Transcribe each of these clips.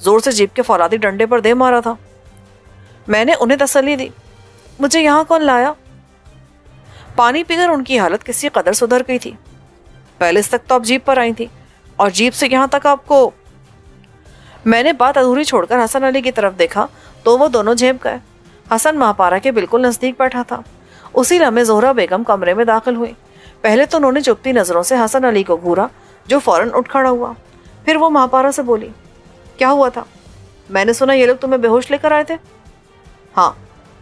زور سے جیپ کے فولادی ڈنڈے پر دے مارا تھا۔ میں نے انہیں تسلی دی، مجھے یہاں کون لایا؟ پانی پی کر ان کی حالت کسی قدر سدھر گئی تھی۔ پیلس تک تو آپ جیپ پر آئی تھی اور جیپ سے یہاں تک آپ کو… میں نے بات ادھوری چھوڑ کر حسن علی کی طرف دیکھا تو وہ دونوں جھیپ گئے۔ حسن مہاپارا کے بالکل نزدیک بیٹھا تھا۔ اسی لمحے زہرا بیگم کمرے میں داخل ہوئی۔ پہلے تو انہوں نے چپتی نظروں سے حسن علی کو گھورا جو فوراً اٹھ کھڑا ہوا۔ پھر وہ مہاپارا سے بولی، کیا ہوا تھا؟ میں نے سنا یہ لوگ تمہیں بے ہوش لے کر آئے تھے۔ ہاں،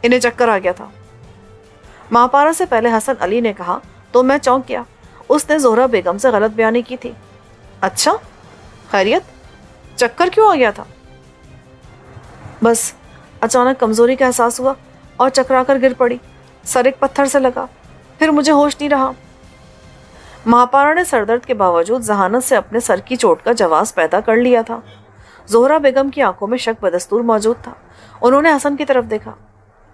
انہیں چکر آ گیا تھا۔ مہاپارا سے پہلے حسن علی نے کہا تو میں چونک گیا۔ اس نے زہرا بیگم سے غلط بیانی کی تھی۔ اچھا، خیریت؟ چکر کیوں آ گیا تھا؟ بس اچانک کمزوری کا احساس ہوا اور چکرا کر گر پڑی۔ سر ایک پتھر سے لگا، پھر مجھے ہوش نہیں رہا۔ مہاپارا نے سر درد کے باوجود ذہانت سے اپنے سر کی چوٹ کا جواز پیدا کر لیا تھا۔ زہرا بیگم کی آنکھوں میں شک بدستور موجود تھا۔ انہوں نے حسن کی طرف دیکھا۔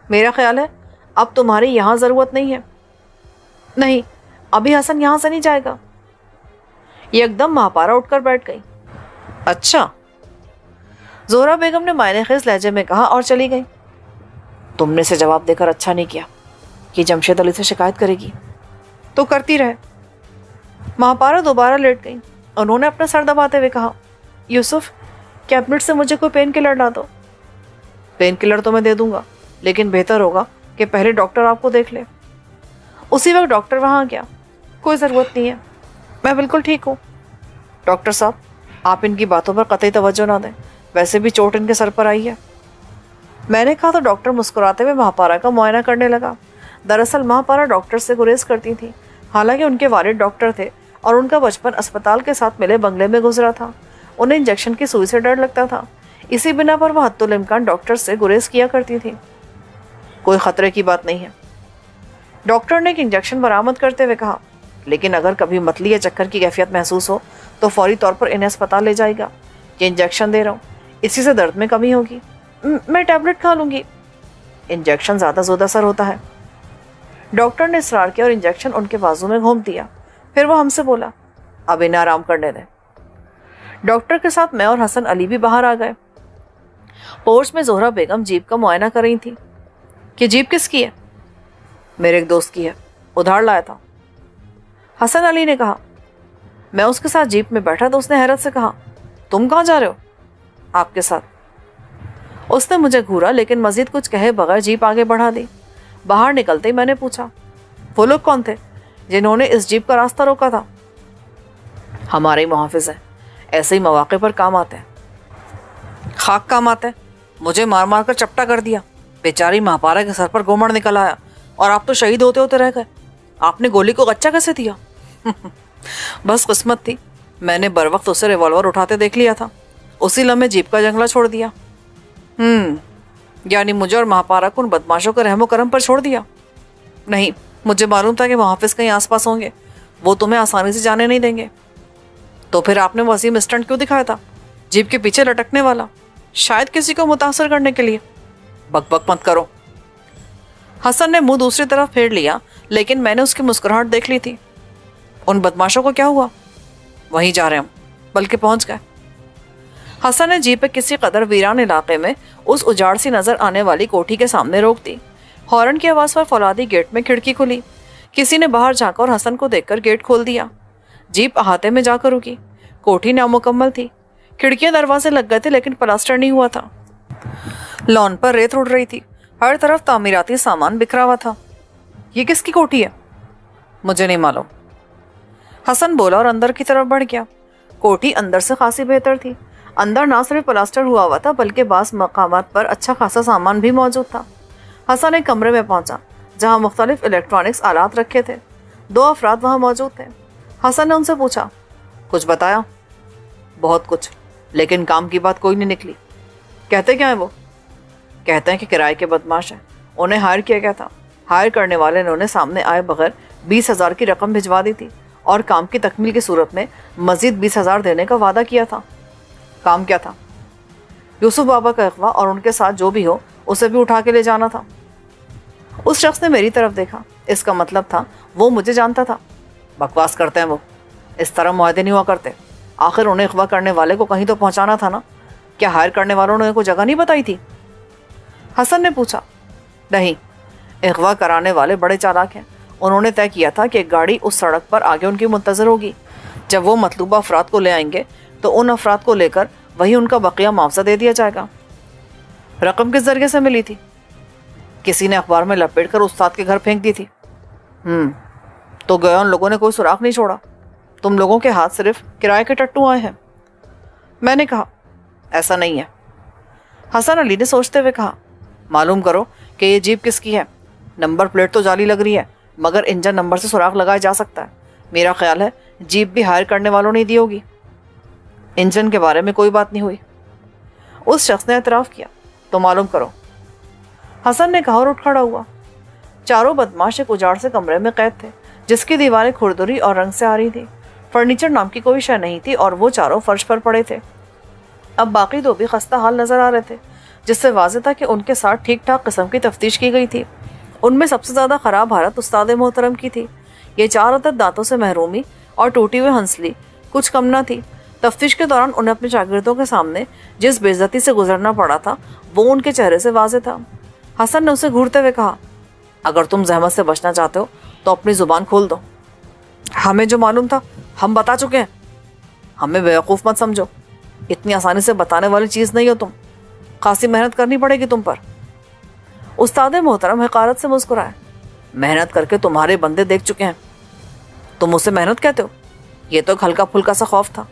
میرا خیال ہے اب تمہاری یہاں ضرورت نہیں ہے۔ نہیں، ابھی حسن یہاں سے نہیں جائے گا۔ ایک دم مہاپارا اٹھ کر بیٹھ گئی۔ اچھا، زہرا بیگم نے معنی خیز لہجے میں کہا اور چلی گئی۔ تم نے اسے جواب دے کر اچھا نہیں کیا کہ جمشید علی سے شکایت کرے گی تو کرتی رہے۔ مہاپارا دوبارہ لیٹ گئی۔ انہوں نے اپنا سر دباتے ہوئے کہا، یوسف، کیبنٹ سے مجھے کوئی پین کلر لا دو۔ پین کلر تو میں دے دوں گا، لیکن بہتر ہوگا کہ پہلے ڈاکٹر آپ کو دیکھ لے۔ اسی وقت ڈاکٹر وہاں گیا۔ کوئی ضرورت نہیں ہے، میں بالکل ٹھیک ہوں۔ ڈاکٹر صاحب، آپ ان کی باتوں پر قطعی توجہ نہ دیں، ویسے بھی چوٹ ان کے سر پر آئی ہے۔ میں نے کہا تو ڈاکٹر مسکراتے ہوئے مہاپارا کا معائنہ کرنے لگا۔ دراصل مہاپارا ڈاکٹر سے گریز کرتی تھی، حالانکہ ان کے والد ڈاکٹر تھے اور ان کا بچپن اسپتال کے ساتھ ملے بنگلے میں گزرا تھا۔ انہیں انجیکشن کی سوئی سے ڈر لگتا تھا، اسی بنا پر وہ حتی الامکان ڈاکٹر سے گریز کیا کرتی تھی۔ کوئی خطرے کی بات نہیں ہے، ڈاکٹر نے ایک انجیکشن برآمد کرتے ہوئے کہا، لیکن اگر کبھی متلی یا چکر کی کیفیت محسوس ہو تو فوری طور پر انہیں اسپتال لے جائے گا۔ یہ انجیکشن دے رہا ہوں، اسی سے درد میں کمی ہوگی۔ میں ٹیبلٹ کھا لوں گی۔ انجیکشن زیادہ زود اثر ہوتا ہے۔ ڈاکٹر نے اصرار کیا اور انجیکشن ان کے بازو میں گھونپ دیا۔ پھر وہ ہم سے بولا، اب انہیں آرام کرنے دیں۔ ڈاکٹر کے ساتھ میں اور حسن علی بھی باہر آ گئے۔ پورچ میں زہرا بیگم جیپ کا معائنہ کر رہی تھی۔ کہ جیپ کس کی ہے؟ میرے ایک دوست کی ہے، ادھار لایا تھا۔ حسن علی نے کہا۔ میں اس کے ساتھ جیپ میں بیٹھا تو اس نے حیرت سے کہا، تم کہاں جا رہے ہو؟ آپ کے ساتھ۔ اس نے مجھے گھورا لیکن مزید کچھ کہے بغیر جیپ آگے بڑھا دی۔ باہر نکلتے ہی میں نے پوچھا، وہ لوگ کون تھے جنہوں نے اس جیپ کا راستہ روکا تھا؟ ہمارے محافظ ہیں، ایسے ہی مواقع پر کام آتے ہیں۔ خاک کام آتے ہیں، مجھے مار مار کر چپٹا کر دیا۔ بیچاری مہاپارا کے سر پر گومڑ نکل آیا اور آپ تو شہید ہوتے ہوتے رہ گئے۔ آپ نے گولی کو غچہ کیسے دیا؟ بس قسمت تھی، میں نے بر وقت اسے ریوالور اٹھاتے دیکھ لیا تھا، اسی لمحے جیپ کا جنگلہ چھوڑ دیا۔ یعنی مجھے اور مہاپارا کو ان بدماشوں کے رحم و کرم پر چھوڑ دیا؟ نہیں، مجھے معلوم تھا کہ محافظ کہیں آس پاس ہوں گے، وہ تمہیں آسانی سے جانے نہیں دیں گے۔ تو پھر آپ نے وہ عظیم اسٹنٹ کیوں دکھایا تھا، جیپ کے پیچھے لٹکنے والا؟ شاید کسی کو متاثر کرنے کے لیے۔ بک بک مت کرو۔ حسن نے منہ دوسری طرف پھیر لیا، لیکن میں نے اس کی مسکراہٹ دیکھ لی تھی۔ ان بدماشوں کو کیا ہوا؟ وہیں جا رہے ہم، بلکہ پہنچ گئے۔ حسن نے جیپ کسی قدر ویران علاقے میں اس اجاڑ سی نظر آنے والی کوٹھی کے سامنے روک دی۔ ہارن کی آواز پر فولادی گیٹ میں کھڑکی کھلی۔ کسی نے باہر جھانکا اور حسن کو دیکھ کر گیٹ کھول دیا۔ جیپ احاطے میں جا کر رکی۔ کوٹھی نامکمل تھی، کھڑکیاں دروازے لگ گئے تھے لیکن پلاسٹر نہیں ہوا تھا۔ لان پر ریت اڑ رہی تھی، ہر طرف تعمیراتی سامان بکھرا ہوا تھا۔ یہ کس کی کوٹھی ہے؟ مجھے نہیں معلوم، حسن بولا اور اندر کی طرف بڑھ گیا۔ کوٹھی اندر سے خاصی بہتر تھی۔ اندر نہ صرف پلاسٹر ہوا تھا بلکہ بعض مقامات پر اچھا خاصا سامان بھی موجود تھا۔ حسن ایک کمرے میں پہنچا جہاں مختلف الیکٹرانکس آلات رکھے تھے۔ 2 افراد وہاں موجود تھے۔ حسن نے ان سے پوچھا، کچھ بتایا؟ بہت کچھ، لیکن کام کی بات کوئی نہیں نکلی۔ کہتے کیا ہیں وہ؟ کہتے ہیں کہ کرائے کے بدماش ہیں، انہیں ہائر کیا گیا تھا۔ ہائر کرنے والے نے انہیں سامنے آئے بغیر 20,000 کی رقم بھجوا دی تھی اور کام کی تکمیل کی صورت میں مزید 20,000 دینے کا وعدہ کیا تھا۔ کام کیا تھا؟ یوسف بابا کا اغوا اور ان کے ساتھ جو بھی ہو اسے بھی اٹھا کے لے جانا تھا۔ اس شخص نے میری طرف دیکھا، اس کا مطلب تھا وہ مجھے جانتا تھا۔ بکواس کرتے ہیں وہ، اس طرح معاہدے نہیں ہوا کرتے۔ آخر انہیں اغوا کرنے والے کو کہیں تو پہنچانا تھا نا، کیا ہائر کرنے والوں نے کوئی جگہ نہیں بتائی تھی؟ حسن نے پوچھا۔ نہیں، اغوا کرانے والے بڑے چالاک ہیں، انہوں نے طے کیا تھا کہ ایک گاڑی اس سڑک پر آگے ان کی منتظر ہوگی، جب وہ مطلوبہ افراد کو لے آئیں گے تو ان افراد کو لے کر وہی ان کا بقیہ معاوضہ دے دیا جائے گا۔ رقم کس ذریعے سے ملی تھی؟ کسی نے اخبار میں لپیٹ کر استاد کے گھر پھینک دی تھی۔ تو گیا ان لوگوں نے کوئی سراغ نہیں چھوڑا؟ تم لوگوں کے ہاتھ صرف کرائے کے ٹٹو آئے ہیں۔ میں نے کہا، ایسا نہیں ہے۔ حسن علی نے سوچتے ہوئے کہا، معلوم کرو کہ یہ جیپ کس کی ہے۔ نمبر پلیٹ تو جعلی لگ رہی ہے، مگر انجن نمبر سے سراغ لگایا جا سکتا ہے۔ میرا خیال ہے جیپ بھی ہائر کرنے والوں نے دی ہوگی۔ انجن کے بارے میں کوئی بات نہیں ہوئی۔ اس شخص نے اعتراف کیا، تو معلوم کرو۔ حسن نے کہا اور اٹھ کھڑا ہوا۔ چاروں بدماش ایک اجاڑ سے کمرے میں قید تھے، جس کی دیواریں کھردری اور رنگ سے آ رہی تھی۔ فرنیچر نام کی کوئی شے نہیں تھی اور وہ چاروں فرش پر پڑے تھے۔ اب باقی دو بھی خستہ حال نظر آ رہے تھے، جس سے واضح تھا کہ ان کے ساتھ ٹھیک ٹھاک قسم کی تفتیش کی گئی تھی۔ ان میں سب سے زیادہ خراب حالت استاد محترم کی تھی۔ یہ 4 عدد دانتوں سے محرومی اور ٹوٹی ہوئی ہنسلی کچھ کم نہ تھی۔ تفتیش کے دوران انہیں اپنے شاگردوں کے سامنے جس بے عزتی سے گزرنا پڑا تھا وہ ان کے چہرے سے واضح تھا۔ حسن نے اسے گھورتے ہوئے کہا، اگر تم زحمت سے بچنا چاہتے ہو تو اپنی زبان کھول دو۔ ہمیں جو معلوم تھا ہم بتا چکے ہیں، ہمیں بیوقوف مت سمجھو، اتنی آسانی سے بتانے والی چیز نہیں ہو تم، خاصی محنت کرنی پڑے گی تم پر۔ استاد محترم حقارت سے مسکرائے، محنت کر کے تمہارے بندے دیکھ چکے ہیں، تم اسے محنت کہتے ہو؟ یہ تو ایک ہلکا پھلکا سا خوف تھا،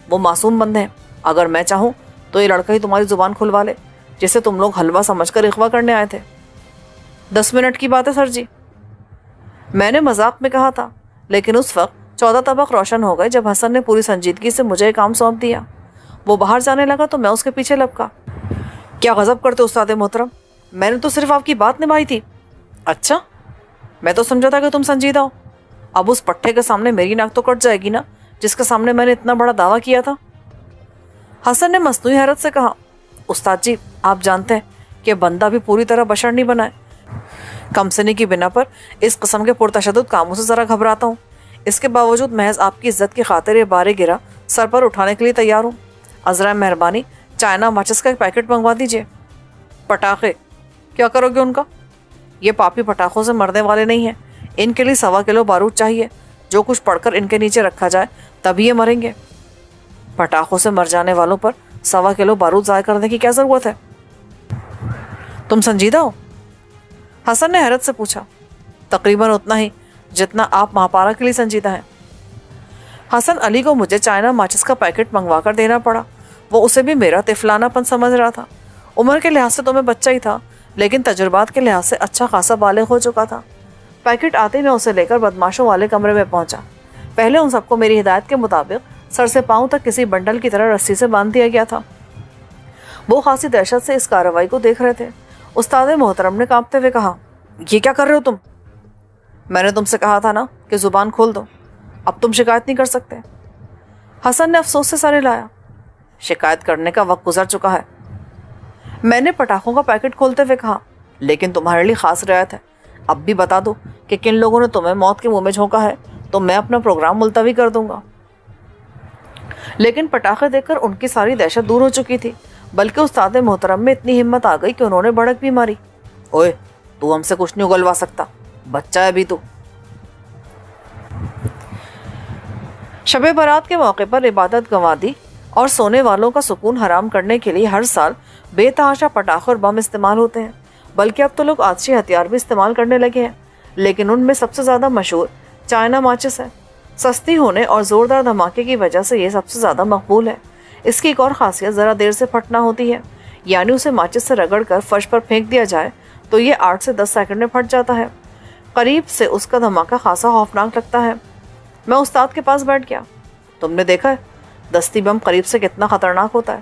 وہ معصوم بندے ہیں، اگر میں چاہوں تو یہ لڑکا ہی تمہاری زبان کھلوا لے، جسے تم لوگ حلوہ سمجھ کر اغوا کرنے آئے تھے۔ 10 منٹ کی بات ہے سر جی، میں نے مذاق میں کہا تھا، لیکن اس وقت 14 طبق روشن ہو گئے جب حسن نے پوری سنجیدگی سے مجھے کام سونپ دیا۔ وہ باہر جانے لگا تو میں اس کے پیچھے لپکا۔ کیا غضب کرتے استاد محترم، میں نے تو صرف آپ کی بات نبھائی تھی۔ اچھا، میں تو سمجھا تھا کہ تم سنجیدہ ہو۔ اب اس پٹھے کے سامنے میری ناک تو کٹ جائے گی نا، جس کے سامنے میں نے اتنا بڑا دعویٰ کیا تھا۔ حسن نے مصنوعی حیرت سے کہا، استاد جی آپ جانتے ہیں کہ بندہ بھی پوری طرح بشر نہیں بنا ہے، کم سنی کی بنا پر اس قسم کے پرتشدد کاموں سے ذرا گھبراتا ہوں۔ اس کے باوجود محض آپ کی عزت کی خاطر یہ بارے گرا سر پر اٹھانے کے لیے تیار ہوں۔ عذرا مہربانی چائنا ماچس کا ایک پیکٹ منگوا دیجیے۔ پٹاخے کیا کرو گے ان کا؟ یہ پاپی پٹاخوں سے مرنے والے نہیں ہیں، ان کے لیے 1.25 کلو بارود چاہیے، جو کچھ پڑھ کر ان کے نیچے رکھا جائے تبھی یہ مریں گے۔ پٹاخوں سے مر جانے والوں پر 1.25 کلو بارود ضائع کرنے کی کیا ضرورت ہے؟ تم سنجیدہ ہو؟ حسن نے حیرت سے پوچھا۔ تقریباً اتنا ہی جتنا آپ مہاپارا کے لیے سنجیدہ ہیں۔ حسن علی کو مجھے چائنا ماچس کا پیکٹ منگوا کر دینا پڑا۔ وہ اسے بھی میرا طفلانہ پن سمجھ رہا تھا۔ عمر کے لحاظ سے تو میں بچہ ہی تھا، لیکن تجربات کے لحاظ سے اچھا خاصا بالغ ہو چکا تھا۔ پیکٹ آتے میں اسے لے کر بدماشوں والے کمرے میں پہنچا۔ پہلے ان سب کو میری ہدایت کے مطابق سر سے پاؤں تک کسی بنڈل کی طرح رسی سے باندھ دیا گیا تھا۔ وہ خاصی دہشت سے اس کارروائی کو دیکھ رہے تھے۔ استاد محترم نے کانپتے ہوئے کہا، یہ کیا کر رہے ہو تم؟ میں نے تم سے کہا تھا نا کہ زبان کھول دو، اب تم شکایت نہیں کر سکتے۔ حسن نے افسوس سے سر ہلایا، شکایت کرنے کا وقت گزر چکا ہے۔ میں نے پٹاخوں کا پیکٹ کھولتے ہوئے کہا، لیکن تمہارے لیے خاص رعایت ہے، اب بھی بتا دو کہ کن لوگوں نے تمہیں موت کے منہ میں جھونکا ہے تو میں اپنا پروگرام ملتوی کر دوں گا۔ لیکن پٹاخے دیکھ کر ان کی ساری دہشت دور ہو چکی تھی، بلکہ استاد محترم میں اتنی ہمت آ گئی کہ انہوں نے بڑک بھی ماری۔ اوئے تو ہم سے کچھ نہیں اگلوا سکتا، بچہ ہے ابھی تو۔ شب برات کے موقع پر عبادت گنوا دی اور سونے والوں کا سکون حرام کرنے کے لیے ہر سال بے تحاشا پٹاخے اور بم استعمال ہوتے ہیں، بلکہ اب تو لوگ آتشی ہتھیار بھی استعمال کرنے لگے ہیں، لیکن ان میں سب سے زیادہ مشہور چائنا ماچس ہے۔ سستی ہونے اور زوردار دھماکے کی وجہ سے یہ سب سے زیادہ مقبول ہے۔ اس کی ایک اور خاصیت ذرا دیر سے پھٹنا ہوتی ہے، یعنی اسے ماچس سے رگڑ کر فرش پر پھینک دیا جائے تو یہ 8 سے 10 سیکنڈ میں پھٹ جاتا ہے۔ قریب سے اس کا دھماکہ خاصا خوفناک لگتا ہے۔ میں استاد کے پاس بیٹھ گیا۔ تم نے دیکھا ہے دستی بم قریب سے کتنا خطرناک ہوتا ہے؟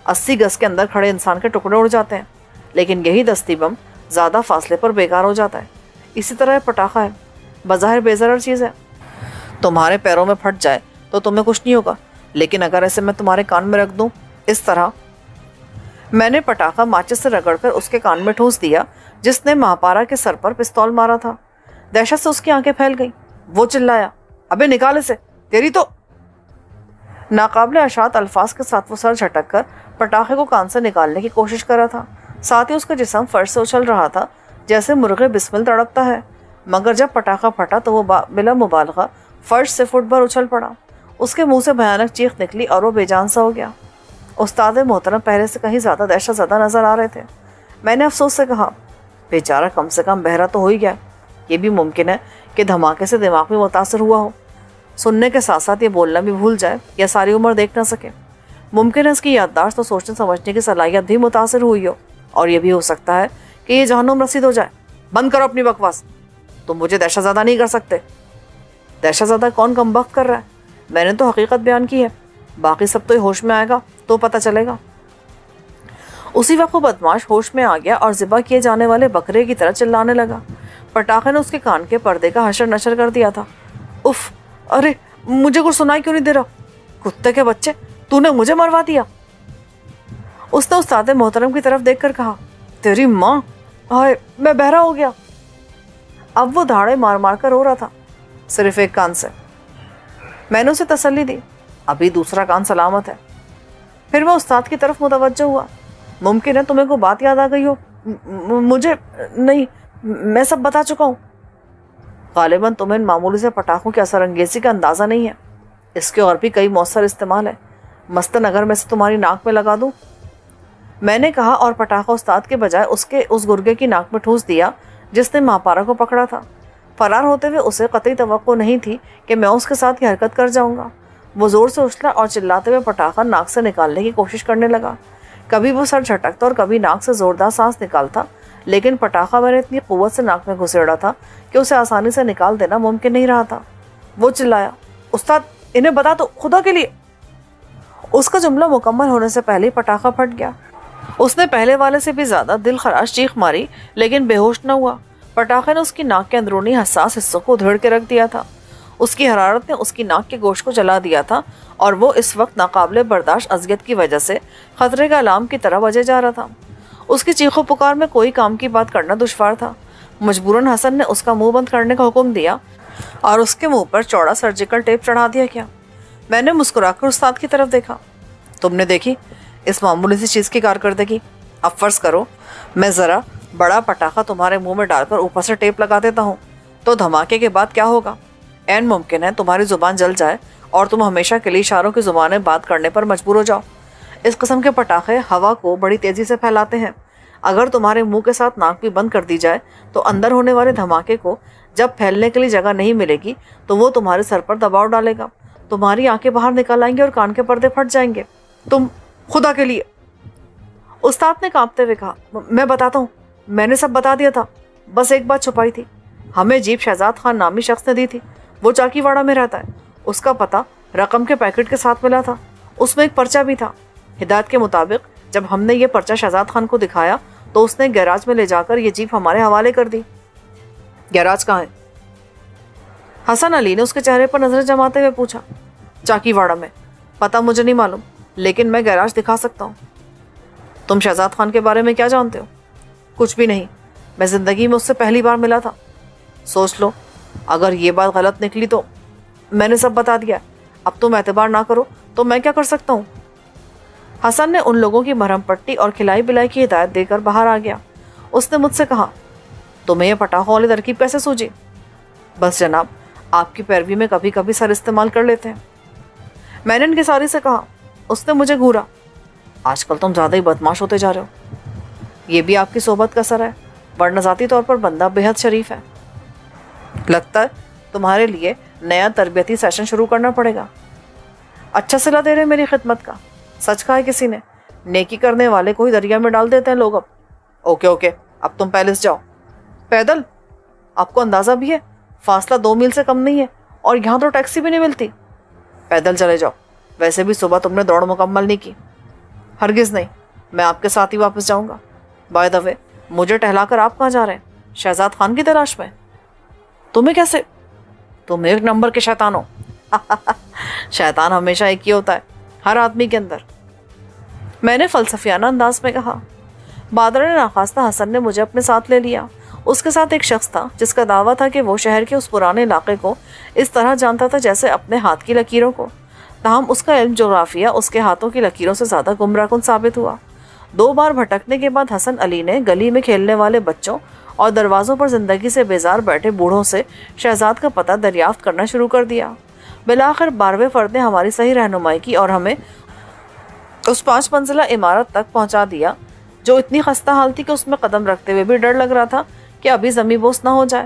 80 گز کے اندر کھڑے انسان کے ٹکڑے اڑ جاتے ہیں، لیکن یہی دستی بم زیادہ فاصلے پر بیکار ہو جاتا ہے۔ اسی طرح یہ پٹاخہ ہے، بظاہر بے ضرر چیز ہے، تمہارے پیروں میں پھٹ جائے تو تمہیں کچھ نہیں ہوگا، لیکن اگر ایسے میں تمہارے کان میں رکھ دوں اس طرح۔ میں نے پٹاخہ ماچس سے رگڑ کر اس کے کان میں ٹھونس دیا جس نے مہاپارا کے سر پر پستول مارا تھا۔ دہشت سے اس کی آنکھیں پھیل گئیں۔ وہ چلایا، ابے نکال اسے، تیری تو۔ ناقابل اشاعت الفاظ کے ساتھ وہ سر جھٹک کر پٹاخے کو کان سے نکالنے کی کوشش کر رہا تھا۔ ساتھ ہی اس کا جسم فرش سے اچھل رہا تھا جیسے مرغے بسمل تڑپتا ہے، مگر جب پٹاخہ پھٹا تو وہ بلا مبالغہ فرش سے فٹ بھر اچھل پڑا۔ اس کے منہ سے بھیانک چیخ نکلی اور وہ بے جان سا ہو گیا۔ استاد محترم پہلے سے کہیں زیادہ دہشت زدہ نظر آ رہے تھے۔ میں نے افسوس سے کہا، بیچارہ کم سے کم بہرا تو ہو ہی گیا۔ یہ بھی ممکن ہے کہ دھماکے سے دماغ بھی متاثر ہوا ہو، سننے کے ساتھ ساتھ یہ بولنا بھی بھول جائے یا ساری عمر دیکھ نہ سکے۔ ممکن ہے اس کی یادداشت اور سوچنے سمجھنے کی صلاحیت بھی متاثر ہوئی ہو، اور یہ بھی ہو سکتا ہے کہ یہ جہنم رسید ہو جائے۔ بند کرو اپنی بکواس، تم مجھے دہشت زدہ نہیں کر سکتے۔ دہشت زدہ کون کم بخت کر رہا ہے؟ میں نے تو حقیقت بیان کی ہے، باقی سب تو ہوش میں آئے گا تو پتہ چلے گا۔ اسی وقت وہ بدماش ہوش میں آ گیا اور ذبح کیے جانے والے بکرے کی طرح چلانے لگا۔ پٹاخے نے اس کے کان کے پردے کا حشر نشر کر دیا تھا۔ اف، ارے مجھے کچھ سنائی کیوں نہیں دے رہا؟ کتے کے بچے، تو نے مجھے مروا دیا۔ اس نے استاد محترم کی طرف دیکھ کر کہا، تیری ماں، ہائے میں بہرا ہو گیا۔ اب وہ دھاڑے مار مار کر رو رہا تھا، صرف ایک کان سے۔ میں نے اسے تسلی دی، ابھی دوسرا کان سلامت ہے۔ پھر میں استاد کی طرف متوجہ ہوا۔ ممکن ہے تمہیں کوئی بات یاد آ گئی ہو؟ مجھے نہیں، میں سب بتا چکا ہوں۔ غالباً تمہیں ان معمولی سے پٹاخوں کی اثر انگیزی کا اندازہ نہیں ہے، اس کے اور بھی کئی مؤثر استعمال ہے۔ مثلاً اگر میں اسے تمہاری ناک میں لگا دوں، میں نے کہا، اور پٹاخہ استاد کے بجائے اس گرگے کی ناک میں ٹھوس دیا جس نے ماپارا کو پکڑا تھا۔ فرار ہوتے ہوئے اسے قطعی توقع نہیں تھی کہ میں اس کے ساتھ یہ حرکت کر جاؤں گا۔ وہ زور سے اچھلا اور چلاتے ہوئے پٹاخہ ناک سے نکالنے کی کوشش کرنے لگا۔ کبھی وہ سر جھٹکتا اور کبھی ناک سے زوردار سانس نکالتا، لیکن پٹاخہ میں نے اتنی قوت سے ناک میں گھسیڑا تھا کہ اسے آسانی سے نکال دینا ممکن نہیں رہا تھا۔ وہ چلایا، استاد انہیں بتا دو، خدا کے لیے۔ اس کا جملہ مکمل ہونے سے پہلے پٹاخہ پھٹ گیا۔ اس نے پہلے والے سے بھی زیادہ دل خراش چیخ ماری، لیکن بے ہوش نہ ہوا۔ پٹاخے نے اس کی ناک کے اندرونی حساس حصوں کو ادھیڑ کے رکھ دیا تھا۔ اس کی حرارت نے اس کی ناک کے گوشت کو جلا دیا تھا، اور وہ اس وقت ناقابل برداشت اذیت کی وجہ سے خطرے کا علام کی طرح بجے جا رہا تھا۔ اس کی چیخ و پکار میں کوئی کام کی بات کرنا دشوار تھا۔ مجبوراً حسن نے اس کا منہ بند کرنے کا حکم دیا اور اس کے منہ پر چوڑا سرجیکل ٹیپ چڑھا دیا گیا۔ میں نے مسکرا کر استاد کی طرف دیکھا۔ تم نے دیکھی اس معمولی سی چیز کی کارکردگی؟ اب فرض کرو میں ذرا بڑا پٹاخہ تمہارے منہ میں ڈال کر اوپر سے ٹیپ لگا دیتا ہوں تو دھماکے کے بعد کیا ہوگا؟ عین ممکن ہے تمہاری زبان جل جائے اور تم ہمیشہ کے لیے اشاروں کی زبانیں بات کرنے پر مجبور ہو جاؤ۔ اس قسم کے پٹاخے ہوا کو بڑی تیزی سے پھیلاتے ہیں۔ اگر تمہارے منہ کے ساتھ ناک بھی بند کر دی جائے تو اندر ہونے والے دھماکے کو جب پھیلنے کے لیے جگہ نہیں ملے گی تو وہ تمہارے سر پر دباؤ ڈالے گا، تمہاری آنکھیں باہر نکل آئیں گے اور کان کے پردے پھٹ جائیں گے۔ تم، خدا کے لیے! استاد نے کانپتے ہوئے کہا، میں بتاتا ہوں، میں نے سب بتا دیا تھا، بس ایک بات چھپائی تھی۔ ہمیں جیپ شہزاد خان نامی شخص نے دی تھی، وہ چاکی واڑہ میں رہتا ہے۔ اس کا پتہ رقم کے پیکٹ کے ساتھ ملا تھا، اس میں ایک پرچہ بھی تھا۔ ہدایت کے مطابق جب ہم نے یہ پرچہ شہزاد خان کو دکھایا تو اس نے گیراج میں لے جا کر یہ جیپ ہمارے حوالے کر دی۔ گیراج کہاں ہے؟ حسن علی نے اس کے چہرے پر نظر جماتے ہوئے پوچھا۔ چاکی واڑہ میں۔ پتہ مجھے نہیں معلوم، لیکن میں گیراج دکھا سکتا ہوں۔ تم شہزاد خان کے بارے میں کیا جانتے ہو؟ کچھ بھی نہیں، میں زندگی میں اس سے پہلی بار ملا تھا۔ سوچ لو، اگر یہ بات غلط نکلی تو میں نے سب بتا دیا، اب تم اعتبار نہ کرو تو میں کیا کر سکتا ہوں؟ حسن نے ان لوگوں کی مرہم پٹی اور کھلائی بلائی کی ہدایت دے کر باہر آ گیا۔ اس نے مجھ سے کہا، تمہیں یہ پٹاخوں والی ترکیب کیسے سوجی؟ بس جناب، آپ کی پیروی میں کبھی کبھی سر استعمال کر لیتے ہیں۔ میں نے انکساری سے کہا۔ اس نے مجھے گھورا۔ آج کل تم زیادہ ہی بدماش ہوتے جا رہے ہو۔ یہ بھی آپ کی صحبت کا اثر ہے، ورنہ ذاتی طور پر بندہ بے حد شریف ہے۔ لگتا ہے تمہارے لیے نیا تربیتی سیشن شروع کرنا پڑے گا۔ اچھا صلہ دے رہے میری خدمت کا۔ سچ کہا ہے کسی نے، نیکی کرنے والے کو ہی دریا میں ڈال دیتے ہیں لوگ۔ اب اوکے، اب تم پیلس جاؤ۔ پیدل؟ آپ کو اندازہ بھی ہے فاصلہ 2 میل سے کم نہیں ہے، اور یہاں تو ٹیکسی بھی نہیں ملتی۔ پیدل چلے جاؤ، ویسے بھی صبح تم نے دوڑ مکمل نہیں کی۔ ہرگز نہیں، میں آپ کے ساتھ ہی واپس جاؤں گا۔ بائی دا وے، مجھے ٹہلا کر آپ کہاں جا رہے ہیں؟ شہزاد خان کی تلاش میں؟ تمہیں کیسے؟ تم ایک نمبر کے شیطان ہو۔ شیطان ہمیشہ ایک ہی ہوتا ہے، ہر آدمی کے اندر، میں نے فلسفیانہ انداز میں کہا۔ بادر ناخواستہ حسن نے مجھے اپنے ساتھ لے لیا۔ اس کے ساتھ ایک شخص تھا جس کا دعویٰ تھا کہ وہ شہر کے اس پرانے علاقے کو اس طرح جانتا تھا جیسے اپنے ہاتھ کی لکیروں کو۔ تاہم اس کا علم جغرافیہ اس کے ہاتھوں کی لکیروں سے زیادہ گمراہ کن ثابت ہوا۔ 2 بار بھٹکنے کے بعد حسن علی نے گلی میں کھیلنے والے بچوں اور دروازوں پر زندگی سے بیزار بیٹھے بوڑھوں سے شہزاد کا پتہ دریافت کرنا شروع کر دیا۔ بالآخر 12ویں فرد نے ہماری صحیح رہنمائی کی اور ہمیں اس 5 منزلہ عمارت تک پہنچا دیا جو اتنی خستہ حال تھی کہ اس میں قدم رکھتے ہوئے بھی ڈر لگ رہا تھا کہ ابھی زمیں بوس نہ ہو جائے۔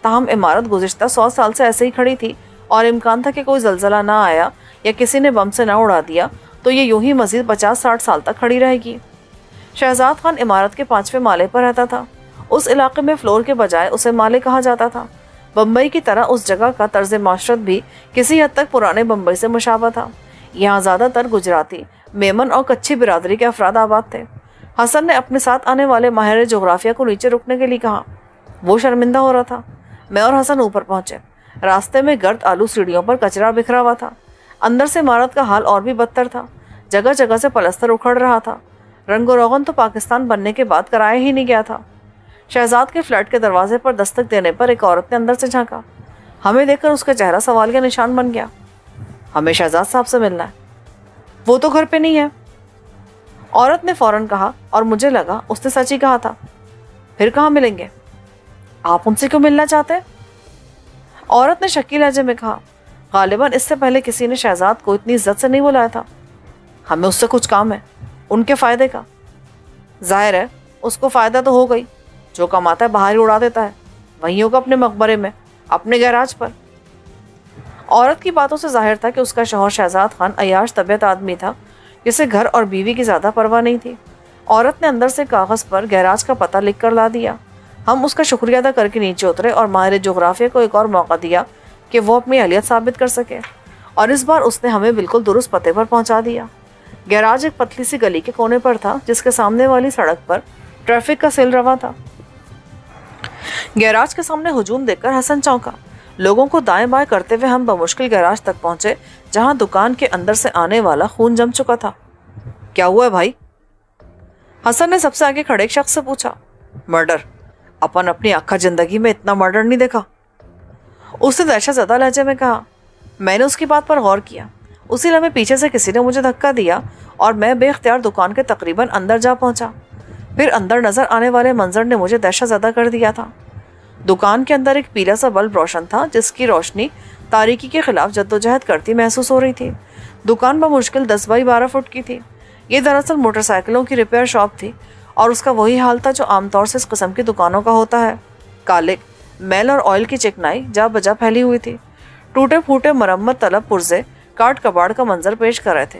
تاہم عمارت گزشتہ 100 سال سے ایسے ہی کھڑی تھی اور امکان تھا کہ کوئی زلزلہ نہ آیا یا کسی نے بم سے نہ اڑا دیا تو یہ یوں ہی مزید 50-60 سال تک کھڑی رہے گی۔ شہزاد خان عمارت کے 5ویں مالے پر رہتا تھا۔ اس علاقے میں فلور کے بجائے اسے مالے کہا جاتا تھا۔ بمبئی کی طرح اس جگہ کا طرز معاشرت بھی کسی حد تک پرانے بمبئی سے مشابہ تھا۔ یہاں زیادہ تر گجراتی، میمن اور کچھی برادری کے افراد آباد تھے۔ حسن نے اپنے ساتھ آنے والے ماہر جغرافیہ کو نیچے رکنے کے لیے کہا۔ وہ شرمندہ ہو رہا تھا۔ میں اور حسن اوپر پہنچے۔ راستے میں گرد آلو سیڑھیوں پر کچرا بکھرا ہوا تھا۔ اندر سے عمارت کا حال اور بھی بدتر تھا۔ جگہ جگہ سے پلستر اکھڑ رہا تھا۔ رنگ و روغن تو پاکستان بننے کے بعد کرایا ہی نہیں گیا تھا۔ شہزاد کے فلیٹ کے دروازے پر دستک دینے پر ایک عورت نے اندر سے جھانکا۔ ہمیں دیکھ کر اس کا چہرہ سوال کا نشان بن گیا۔ ہمیں شہزاد صاحب سے ملنا ہے۔ وہ تو گھر پہ نہیں ہے، عورت نے فوراً کہا، اور مجھے لگا اس نے سچ ہی کہا تھا۔ پھر کہاں ملیں گے؟ آپ ان سے کیوں ملنا چاہتے ہیں؟ عورت نے شکی لہجے میں کہا۔ غالباً اس سے پہلے کسی نے شہزاد کو اتنی عزت سے نہیں بلایا تھا۔ ہمیں اس سے کچھ کام ہے، ان کے فائدے کا۔ ظاہر ہے اس کو فائدہ تو ہو گئی، جو کماتا ہے باہر ہی اڑا دیتا ہے، وہیں ہوگا اپنے مقبرے میں، اپنے گیراج پر۔ عورت کی باتوں سے ظاہر تھا کہ اس کا شوہر شہزاد خان عیاش طبیعت آدمی تھا جسے گھر اور بیوی کی زیادہ پرواہ نہیں تھی۔ عورت نے اندر سے کاغذ پر گیراج کا پتہ لکھ کر لا دیا۔ ہم اس کا شکریہ ادا کر کے نیچے اترے اور ماہر جغرافیہ کو ایک اور موقع دیا کہ وہ اپنی اہلیت ثابت کر سکے، اور اس بار اس نے ہمیں بالکل درست پتے پر پہنچا دیا۔ گیراج ایک پتلی سی گلی کے کونے پر تھا جس کے سامنے والی سڑک پر ٹریفک کا سیل رواں تھا۔ گیراج کے سامنے ہجوم دیکھ کر حسن چونکا۔ لوگوں کو دائیں بائیں کرتے ہوئے ہم بمشکل گیراج تک پہنچے جہاں دکان کے اندر سے آنے والا خون جم چکا تھا۔ کیا ہوا ہے بھائی؟ حسن نے سب سے آگے کھڑے ایک شخص سے پوچھا۔ مرڈر، اپن اپنی آنکھیں زندگی میں اتنا مرڈر نہیں دیکھا، اس نے دہشت زدہ لہجے میں کہا۔ میں نے اس کی بات پر غور کیا۔ اسی لمحے پیچھے سے کسی نے مجھے دھکا دیا اور میں بے اختیار دکان کے تقریباً اندر جا پہنچا۔ پھر اندر نظر آنے والے منظر نے مجھے دہشت زدہ کر دیا تھا۔ دکان کے اندر ایک پیلا سا بلب روشن تھا جس کی روشنی تاریکی کے خلاف جدوجہد کرتی محسوس ہو رہی تھی۔ دکان بمشکل 10 بائی 12 فٹ کی تھی۔ یہ دراصل موٹر سائیکلوں کی ریپیئر شاپ تھی اور اس کا وہی حال تھا جو عام طور سے اس قسم کی دکانوں کا ہوتا ہے۔ کالک، میل اور آئل کی چکنائی جا بجا پھیلی ہوئی تھی۔ ٹوٹے پھوٹے مرمت طلب پرزے کاٹ کباڑ کا منظر پیش کر رہے تھے،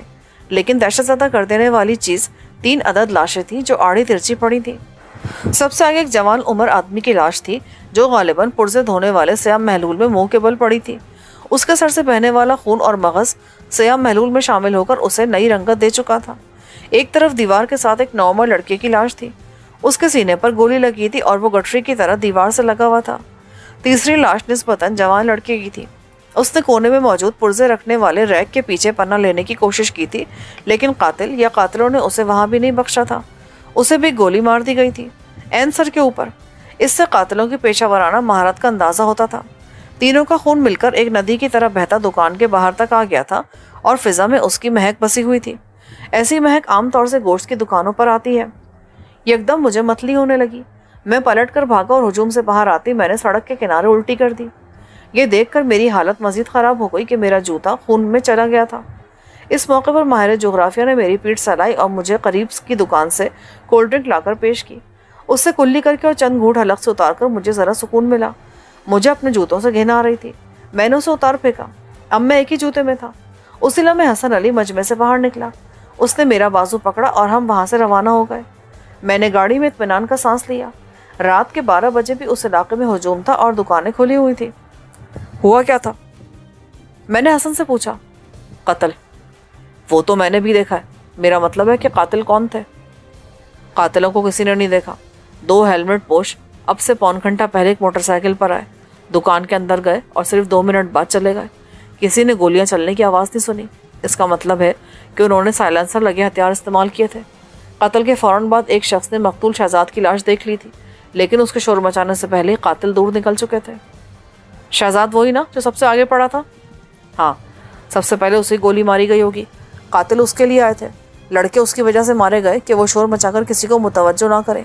لیکن دہشت زدہ کر دینے والی چیز 3 عدد لاشیں تھیں جو آڑی ترچی پڑی تھیں۔ سب سے آگے ایک جوان عمر آدمی کی لاش تھی جو غالباً پرزے دھونے والے سیاہ محلول میں منہ کے بل پڑی تھی۔ اس کے سر سے بہنے والا خون اور مغز سیاہ محلول میں شامل ہو کر اسے نئی رنگت دے چکا تھا۔ ایک طرف دیوار کے ساتھ ایک نوعمر لڑکے کی لاش تھی۔ اس کے سینے پر گولی لگی تھی اور وہ گٹری کی طرح دیوار سے لگا ہوا تھا۔ تیسری لاش نسبتاً جوان لڑکے کی تھی۔ اس نے کونے میں موجود پرزے رکھنے والے ریک کے پیچھے پناہ لینے کی کوشش کی تھی، لیکن قاتل یا قاتلوں نے اسے وہاں بھی نہیں بخشا تھا۔ اسے بھی گولی مار دی گئی تھی، عین سر کے اوپر۔ اس سے قاتلوں کی پیشہ ورانہ مہارت کا اندازہ ہوتا تھا۔ تینوں کا خون مل کر ایک ندی کی طرح بہتا دکان کے باہر تک آ گیا تھا اور فضا میں اس کی مہک بسی ہوئی تھی۔ ایسی مہک عام طور سے گوشت کی دکانوں پر آتی ہے۔ یکدم مجھے متلی ہونے لگی۔ میں پلٹ کر بھاگا اور ہجوم سے باہر آتی میں نے سڑک کے کنارے الٹی کر دی۔ یہ دیکھ کر میری حالت مزید خراب ہو گئی کہ میرا جوتا خون میں چلا گیا تھا۔ اس موقع پر ماہر جغرافیہ نے میری پیٹھ سلائی اور مجھے قریب کی دکان سے کولڈ ڈرنک لا کر پیش کی۔ اس سے کلی کر کے اور چند گھونٹ حلق سے اتار کر مجھے ذرا سکون ملا۔ مجھے اپنے جوتوں سے گھن آ رہی تھی۔ میں نے اسے اتار پھینکا۔ اب میں ایک ہی جوتے میں تھا۔ اسی لمحے حسن علی مجمع سے باہر نکلا۔ اس نے میرا بازو پکڑا اور ہم وہاں سے روانہ ہو گئے۔ میں نے گاڑی میں اطمینان کا سانس لیا۔ رات کے 12 بجے بھی اس علاقے میں ہجوم تھا اور دکانیں کھلی ہوئی تھی۔ ہوا کیا تھا؟ میں نے حسن سے پوچھا۔ قتل۔ وہ تو میں نے بھی دیکھا ہے، میرا مطلب ہے کہ قاتل کون تھے؟ قاتلوں کو کسی نے نہیں دیکھا۔ 2 ہیلمٹ پوش اب سے پون گھنٹہ پہلے ایک موٹر سائیکل پر آئے، دکان کے اندر گئے اور صرف 2 منٹ بعد چلے گئے۔ کسی نے گولیاں چلنے کی آواز نہیں سنی۔ اس کا مطلب ہے کہ انہوں نے سائلنسر لگے ہتھیار استعمال کیے تھے۔ قتل کے فوراً بعد ایک شخص نے مقتول شہزاد کی لاش دیکھ لی تھی، لیکن اس کے شور مچانے سے پہلے قاتل دور نکل چکے تھے۔ شہزاد وہی نا جو سب سے آگے پڑا تھا؟ ہاں، سب سے پہلے اسے گولی ماری گئی ہوگی. قاتل اس کے لیے آئے تھے. لڑکے اس کی وجہ سے مارے گئے کہ وہ شور مچا کر کسی کو متوجہ نہ کرے.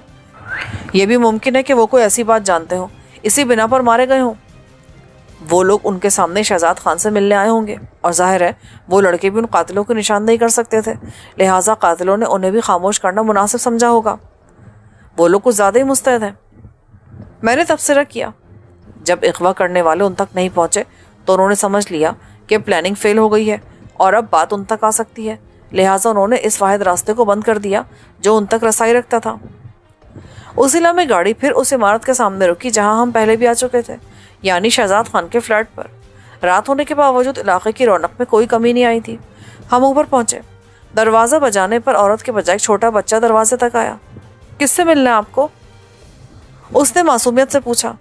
یہ بھی ممکن ہے کہ وہ کوئی ایسی بات جانتے ہوں, اسی بنا پر مارے گئے ہوں. وہ لوگ ان کے سامنے شہزاد خان سے ملنے آئے ہوں گے, اور ظاہر ہے وہ لڑکے بھی ان قاتلوں کی نشاندہی کر سکتے تھے, لہٰذا قاتلوں نے انہیں بھی خاموش کرنا مناسب سمجھا ہوگا. وہ لوگ کچھ زیادہ ہی مستعد ہیں. میں نے تبصرہ کیا. جب اغوا کرنے والے ان تک نہیں پہنچے تو انہوں نے سمجھ لیا کہ پلاننگ فیل ہو گئی ہے اور اب بات ان تک آ سکتی ہے, لہٰذا انہوں نے اس واحد راستے کو بند کر دیا جو ان تک رسائی رکھتا تھا. اسی لمحے گاڑی پھر اس عمارت کے سامنے رکی جہاں ہم پہلے بھی آ چکے تھے, یعنی شہزاد خان کے فلیٹ پر. رات ہونے کے باوجود علاقے کی رونق میں کوئی کمی نہیں آئی تھی. ہم اوپر پہنچے. دروازہ بجانے پر عورت کے بجائے ایک چھوٹا بچہ دروازے تک آیا. کس سے ملنا ہے آپ کو؟ اس نے معصومیت سے پوچھا.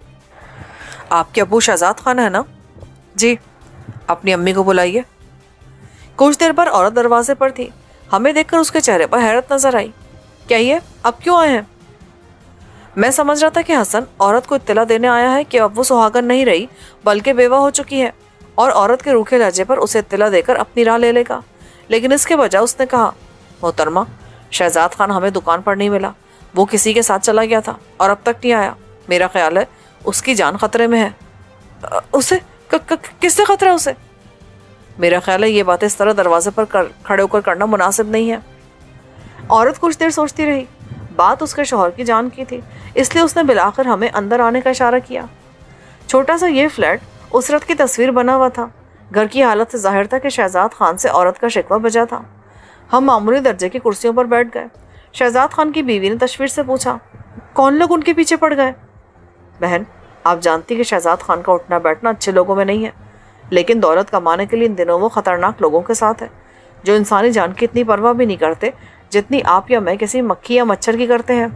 آپ کے ابو شہزاد خان ہے نا؟ جی. اپنی امی کو بلائیے. کچھ دیر پر عورت دروازے پر تھی. ہمیں دیکھ کر اس کے چہرے پر حیرت نظر آئی. کہیے اب کیوں آئے ہیں؟ میں سمجھ رہا تھا کہ حسن عورت کو اطلاع دینے آیا ہے کہ اب وہ سہاگن نہیں رہی بلکہ بیوہ ہو چکی ہے, اور عورت کے روکھے لہجے پر اسے اطلاع دے کر اپنی راہ لے لے گا. لیکن اس کے بجائے اس نے کہا, محترمہ شہزاد خان ہمیں دکان پر نہیں ملا, وہ کسی کے ساتھ چلا گیا تھا اور اب تک نہیں آیا. میرا خیال ہے اس کی جان خطرے میں ہے. اسے کس سے خطرہ ہے اسے؟ میرا خیال ہے یہ باتیں اس طرح دروازے پر کھڑے ہو کر کرنا مناسب نہیں ہے. عورت کچھ دیر سوچتی رہی. بات اس کے شوہر کی جان کی تھی, اس لیے اس نے بالآخر ہمیں اندر آنے کا اشارہ کیا. چھوٹا سا یہ فلیٹ اسرت کی تصویر بنا ہوا تھا. گھر کی حالت سے ظاہر تھا کہ شہزاد خان سے عورت کا شکوہ بجا تھا. ہم معمولی درجے کی کرسیوں پر بیٹھ گئے. شہزاد خان کی بیوی نے تشویش سے پوچھا, کون لوگ ان کے پیچھے پڑ گئے؟ بہن, آپ جانتی کہ شہزاد خان کا اٹھنا بیٹھنا اچھے لوگوں میں نہیں ہے, لیکن دولت کمانے کے لیے ان دنوں وہ خطرناک لوگوں کے ساتھ ہے جو انسانی جان کی اتنی پرواہ بھی نہیں کرتے جتنی آپ یا میں کسی مکھی یا مچھر کی کرتے ہیں.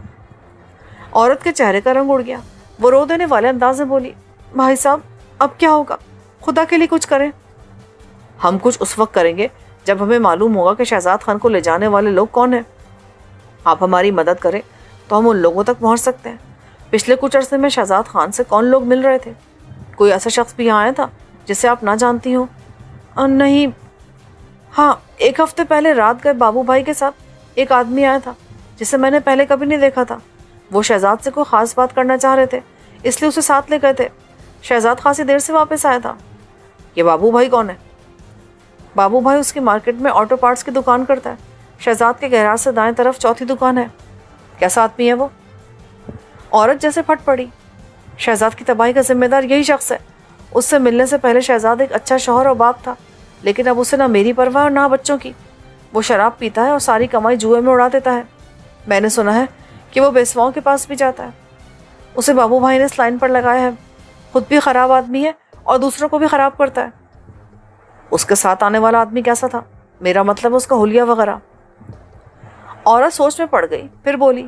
عورت کے چہرے کا رنگ اڑ گیا. وہ رو دینے والے انداز میں بولی, بھائی صاحب اب کیا ہوگا؟ خدا کے لیے کچھ کریں. ہم کچھ اس وقت کریں گے جب ہمیں معلوم ہوگا کہ شہزاد خان کو لے جانے والے لوگ کون ہیں. آپ ہماری مدد کریں تو ہم ان لوگوں تک پہنچ سکتے ہیں. پچھلے کچھ عرصے میں شہزاد خان سے کون لوگ مل رہے تھے؟ کوئی ایسا شخص بھی یہاں آیا تھا جسے آپ نہ جانتی ہوں؟ نہیں. ہاں, ایک ہفتے پہلے رات گئے بابو بھائی کے ساتھ ایک آدمی آیا تھا جسے میں نے پہلے کبھی نہیں دیکھا تھا. وہ شہزاد سے کوئی خاص بات کرنا چاہ رہے تھے, اس لیے اسے ساتھ لے گئے تھے. شہزاد خاصی دیر سے واپس آیا تھا. یہ بابو بھائی کون ہے؟ بابو بھائی اس کی مارکیٹ میں آٹو پارٹس کی دکان کرتا ہے. شہزاد کے گہراج سے دائیں طرف چوتھی دکان ہے. کیسا آدمی ہے وہ؟ عورت جیسے پھٹ پڑی. شہزاد کی تباہی کا ذمہ دار یہی شخص ہے. اس سے ملنے سے پہلے شہزاد ایک اچھا شوہر اور باپ تھا, لیکن اب اسے نہ میری پرواہ اور نہ بچوں کی. وہ شراب پیتا ہے اور ساری کمائی جوئے میں اڑا دیتا ہے. میں نے سنا ہے کہ وہ بیسواؤں کے پاس بھی جاتا ہے. اسے بابو بھائی نے اس لائن پر لگایا ہے. خود بھی خراب آدمی ہے اور دوسروں کو بھی خراب کرتا ہے. اس کے ساتھ آنے والا آدمی کیسا تھا؟ میرا مطلب اس کا حلیہ وغیرہ. عورت سوچ میں پڑ گئی, پھر بولی,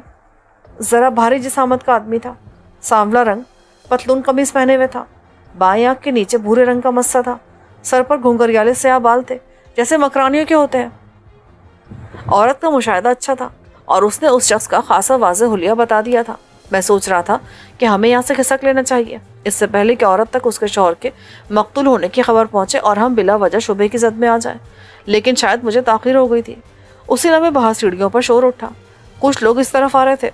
ذرا بھاری جسامت کا آدمی تھا. سانولا رنگ, پتلون قمیص پہنے ہوئے تھا. بائیں آنکھ کے نیچے بھورے رنگ کا مسا تھا. سر پر گھنگریالے سیاہ بال تھے جیسے مکرانیوں کے ہوتے ہیں. عورت کا مشاہدہ اچھا تھا اور اس نے اس شخص کا خاصا واضح حلیہ بتا دیا تھا. میں سوچ رہا تھا کہ ہمیں یہاں سے کھسک لینا چاہیے اس سے پہلے کہ عورت تک اس کے شوہر کے مقتول ہونے کی خبر پہنچے اور ہم بلا وجہ شبے کی زد میں آ جائیں. لیکن شاید مجھے تاخیر ہو گئی تھی. اسی لمحے باہر سیڑھیوں پر شور اٹھا. کچھ لوگ اس طرف آ رہے تھے.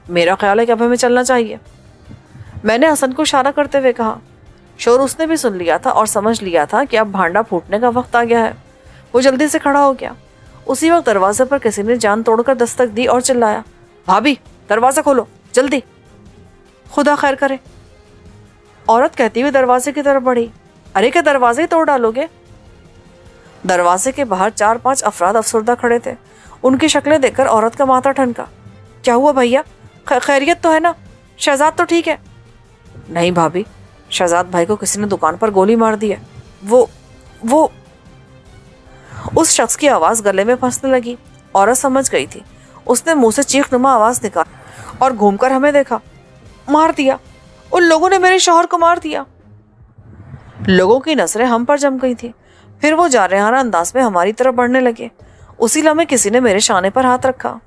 میرا خیال ہے کہ اب ہمیں چلنا چاہیے, میں نے حسن کو اشارہ کرتے ہوئے کہا. شور اس نے بھی سن لیا تھا اور سمجھ لیا تھا کہ اب بھانڈا پھوٹنے کا وقت آ گیا ہے. وہ جلدی سے کھڑا ہو گیا. اسی وقت دروازے پر کسی نے جان توڑ کر دستک دی اور چلایا, بھابھی دروازہ کھولو جلدی. خدا خیر کرے, عورت کہتی ہوئی دروازے کی طرف بڑھی. ارے کیا دروازے ہی توڑ ڈالو گے؟ دروازے کے باہر 4-5 افراد افسردہ کھڑے تھے. ان کی شکلیں دیکھ کر عورت کا ماتھا ٹھنکا. کیا ہوا بھیا, خیریت تو ہے نا؟ شہزاد تو ٹھیک ہے؟ نہیں بھابھی, شہزاد بھائی کو کسی نے دکان پر گولی مار دی ہے. وہ اس شخص کی آواز گلے میں پھنسنے لگی. عورت سمجھ گئی تھی. اس نے منہ سے چیخ نما آواز نکالی اور گھوم کر ہمیں دیکھا. مار دیا, ان لوگوں نے میرے شوہر کو مار دیا. لوگوں کی نظریں ہم پر جم گئی تھی. پھر وہ جارحانہ انداز میں ہماری طرف بڑھنے لگے. اسی لمحے کسی نے میرے شانے پر ہاتھ رکھا.